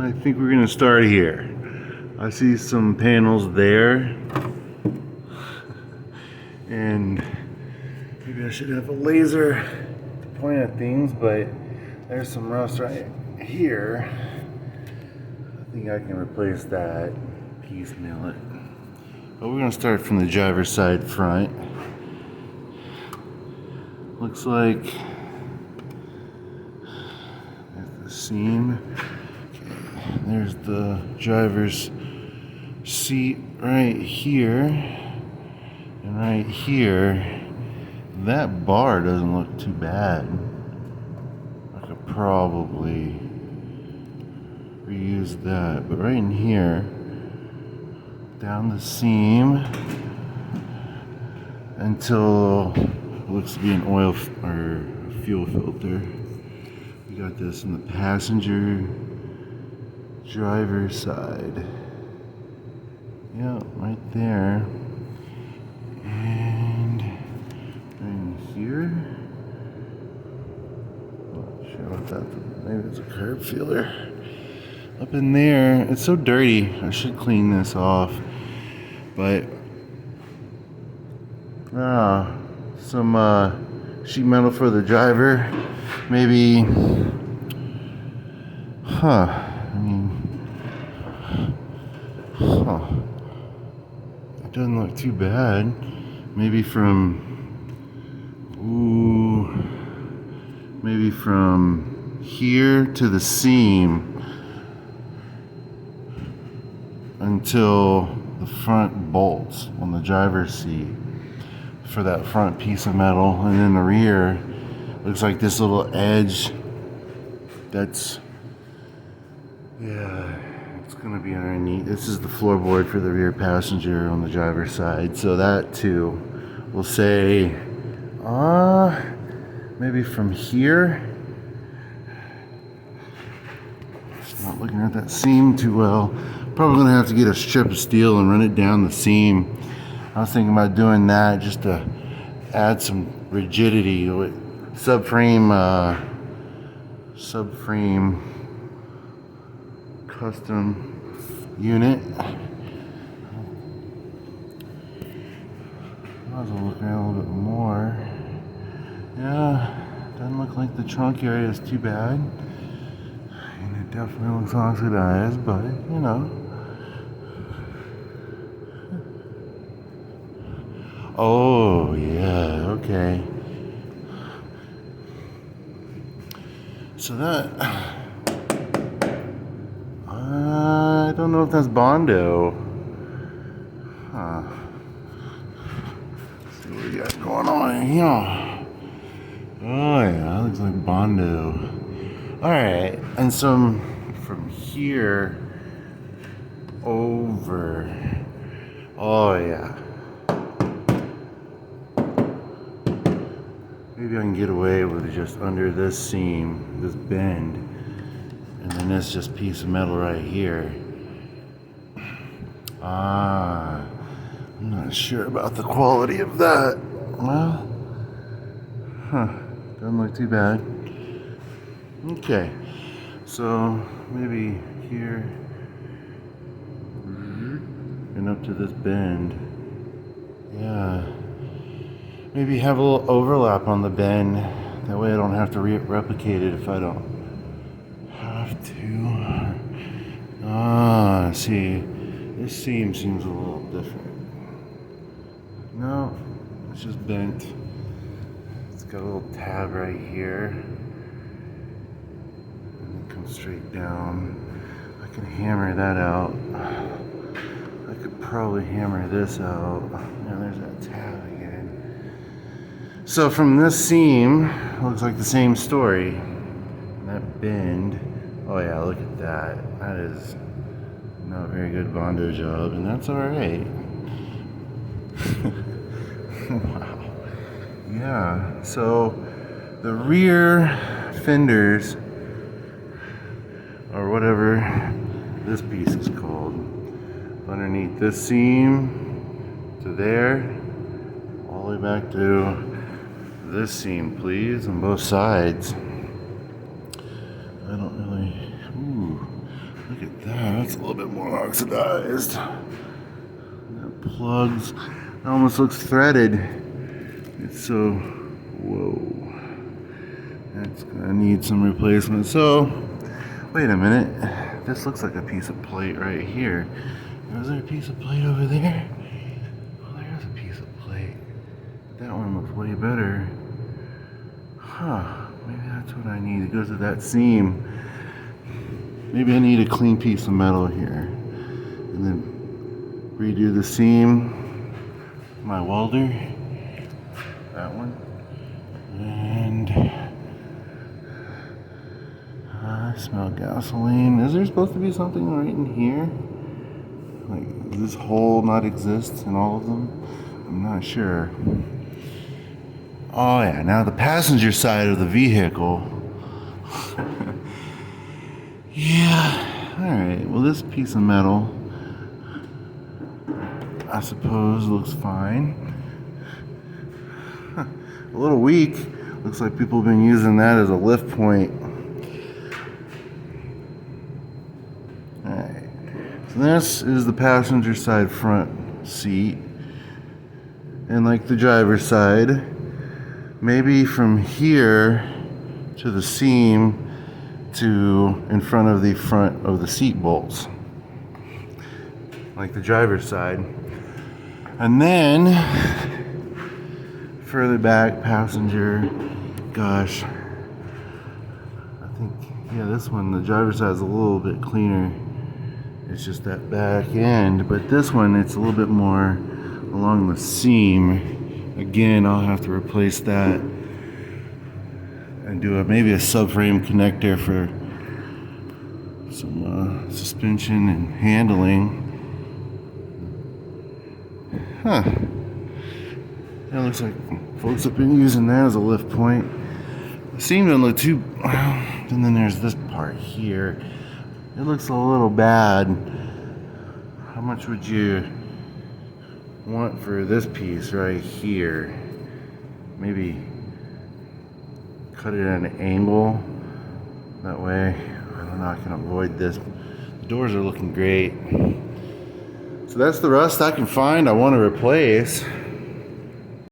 I think we're gonna start here. I see some panels there. And maybe I should have a laser to point at things, but there's some rust right here. I think I can replace that, piecemeal it. But we're gonna start from the driver's side front. Looks like there's the seam. Okay, there's the driver's seat right here. And right here, that bar doesn't look too bad. I could probably reuse that. But right in here, down the seam until it looks to be an oil or fuel filter. We got this in the passenger driver's side. Yeah, right there. And in here, not sure what that, maybe it's a curb feeler. Up in there, it's so dirty. I should clean this off. But some sheet metal for the driver. Maybe, it doesn't look too bad. Maybe from here to the seam until the front bolts on the driver's seat for that front piece of metal. And then the rear looks like this little edge that's, yeah, it's gonna be underneath. This is the floorboard for the rear passenger on the driver's side. So that too, we'll say, maybe from here. Not looking at that seam too well. Probably gonna have to get a strip of steel and run it down the seam. I was thinking about doing that just to add some rigidity to it. Subframe custom unit. I was looking at a little bit more. Yeah, doesn't look like the trunk area is too bad. And it definitely looks oxidized, but you know. Oh, yeah, okay. So that, I don't know if that's Bondo. Let's see what we got going on here. Oh yeah, that looks like Bondo. Alright, and some from here over. Oh yeah. Maybe I can get away with just under this seam, this bend, and then this just piece of metal right here. I'm not sure about the quality of that. Well, doesn't look too bad. Okay, so maybe here and up to this bend. Yeah. Maybe have a little overlap on the bend. That way I don't have to replicate it if I don't have to. See, this seam seems a little different. No, it's just bent. It's got a little tab right here. And it comes straight down. I can hammer that out. I could probably hammer this out. And there's that tab again. So from this seam, it looks like the same story. That bend, oh yeah, look at that. That is not a very good Bondo job, and that's alright. Wow. Yeah, so the rear fenders, or whatever this piece is called, underneath this seam to there, all the way back to this seam, please, on both sides. I don't really, look That's a little bit more oxidized. That plugs. It almost looks threaded. It's so, whoa. That's gonna need some replacement. So, wait a minute. This looks like a piece of plate right here. Was there a piece of plate over there? Oh, there's a piece of plate. That one looks way better. Huh, maybe that's what I need. It goes to that seam. Maybe I need a clean piece of metal here. And then redo the seam. My welder. That one. And I smell gasoline. Is there supposed to be something right in here? Like, does this hole not exist in all of them? I'm not sure. Oh yeah, now the passenger side of the vehicle. Yeah, alright, well this piece of metal, I suppose, looks fine. A little weak. Looks like people have been using that as a lift point. Alright, so this is the passenger side front seat. And like the driver's side, maybe from here to the seam to in front of the front of the seat bolts, like the driver's side. And then further back, passenger, gosh, I think, yeah, this one, the driver's side is a little bit cleaner. It's just that back end, but this one, it's a little bit more along the seam. Again, I'll have to replace that and do maybe a subframe connector for some suspension and handling. Huh. It looks like folks have been using that as a lift point. It seemed to look too... And then there's this part here. It looks a little bad. How much would you want for this piece right here? Maybe cut it at an angle. That way, I don't know, I can avoid this. The doors are looking great. So that's the rust I can find I want to replace.